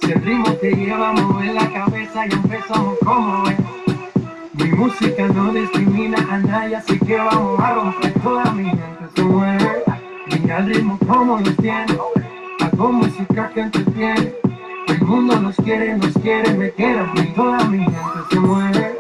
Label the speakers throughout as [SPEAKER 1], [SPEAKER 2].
[SPEAKER 1] Si el ritmo te lleva a mover la cabeza y empezamos como es. Mi música no discrimina a nadie, así que vamos a romper. Toda mi gente se mueve. Mira el ritmo como los tiene. Hago música que entretiene. El mundo nos quiere, me quiere a mí. Toda mi gente se mueve.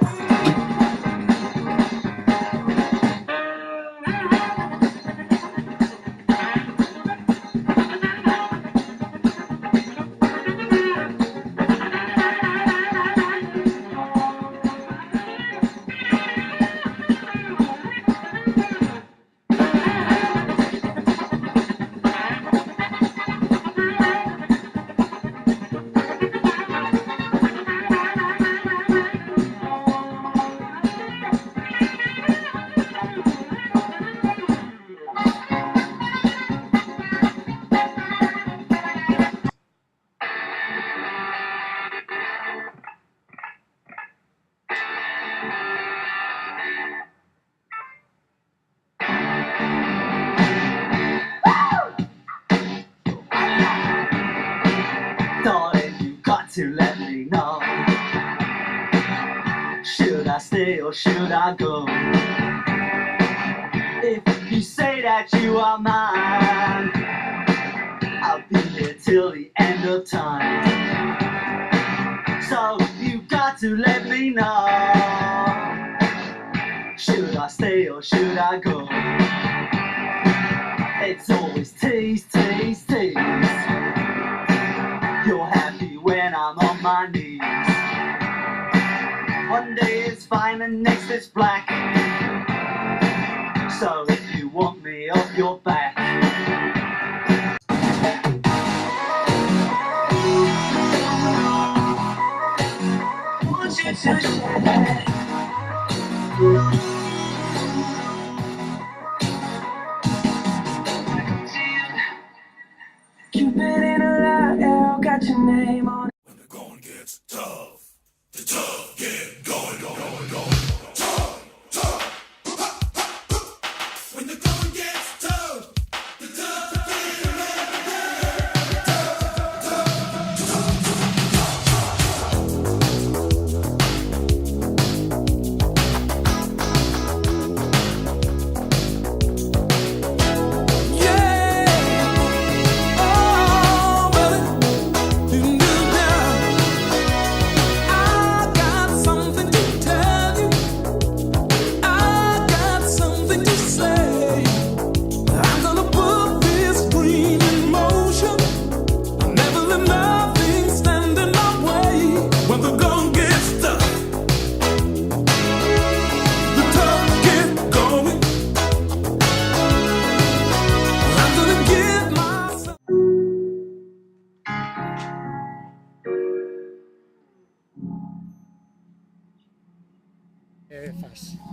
[SPEAKER 2] To let me know, should I stay or should I go? If you say that you are mine, I'll be here till the end of time. So you got to let me know, should I stay or should I go? It's always tease, tease, tease. You're happy when I'm on my knees. One day it's fine and next it's black. So if you want me off your back, want you to share. Cupid in a light, L got your name on it.
[SPEAKER 3] When the going gets tough, the tough get going, going, going. Tough, tough. When the going gets tough, the tough get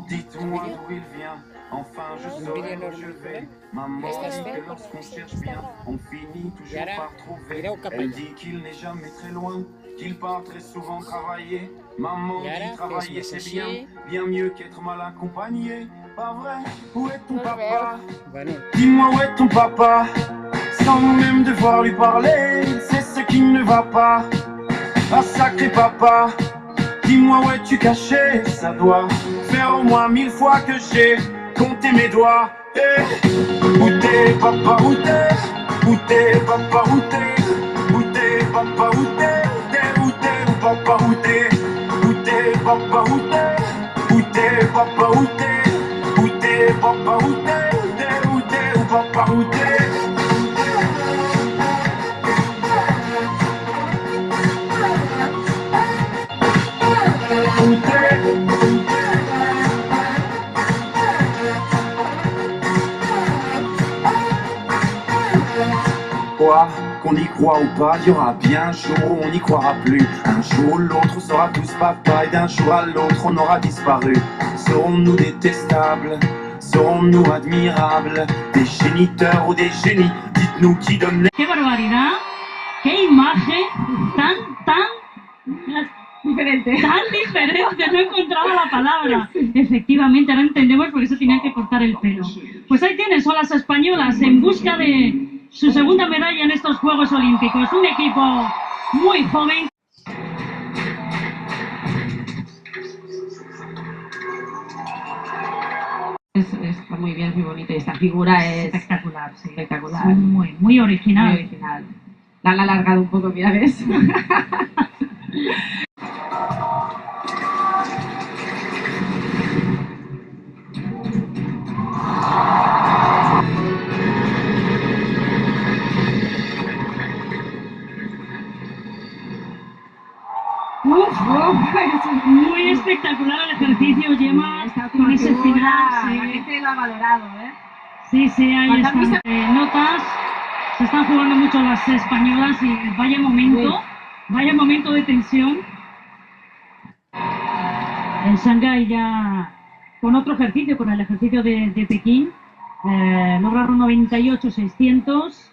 [SPEAKER 1] Dites-moi d'où il vient, enfin je saurai où je vais. Maman dit que lorsqu'on cherche bien, on finit toujours par trouver. Elle dit qu'il n'est jamais très loin, qu'il part très souvent travailler. Maman dit travailler c'est bien, bien mieux qu'être mal accompagné. Pas vrai, où est ton papa? Dis-moi où est ton papa? Sans même devoir lui parler, c'est ce qui ne va pas. Ah sacré papa, dis-moi où es-tu caché? Ça doit faire au moins 1000 fois que j'ai compté mes doigts. Hey. Où t'es papa, où t'es? Où t'es papa, où t'es? Où t'es papa, où t'es? Où t'es papa, où t'es? Où t'es papa, où t'es? Où t'es papa, où t'es? Où t'es papa, où t'es? Où t'es papa, où t'es? Quoi qu'on y croit ou pas, il y aura bien un jour où on n'y croira plus. Un jour ou l'autre, on sera tous papa et d'un jour à l'autre, on aura disparu. Serons-nous détestables? Serons-nous admirables? Des géniteurs ou des génies? Dites-nous qui donne les...
[SPEAKER 4] ¡Qué barbaridad! ¡Qué imagen tan Diferente.
[SPEAKER 5] Tan diferente, no encontraba la palabra. Efectivamente, ahora entendemos por qué se tenían que cortar el pelo. Pues ahí tienes, son las españolas en busca de su segunda medalla en estos Juegos Olímpicos. Un equipo muy joven.
[SPEAKER 4] Está muy bien, muy bonita. Y esta figura es
[SPEAKER 5] Espectacular, sí.
[SPEAKER 4] espectacular.
[SPEAKER 5] Muy original.
[SPEAKER 4] Muy original. La han alargado un poco, mira, ¿ves?
[SPEAKER 5] Muy espectacular el ejercicio, Gemma, con ese final.
[SPEAKER 4] La gente lo ha valorado, ¿eh?
[SPEAKER 5] Sí, ahí están. Notas, se están jugando mucho las españolas y vaya momento de tensión. En Shanghái ya con otro ejercicio, con el ejercicio de Pekín, lograron 98.600.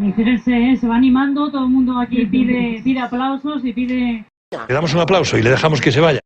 [SPEAKER 5] Y fíjense, se va animando, todo el mundo aquí pide aplausos y pide...
[SPEAKER 6] Le damos un aplauso y le dejamos que se vaya.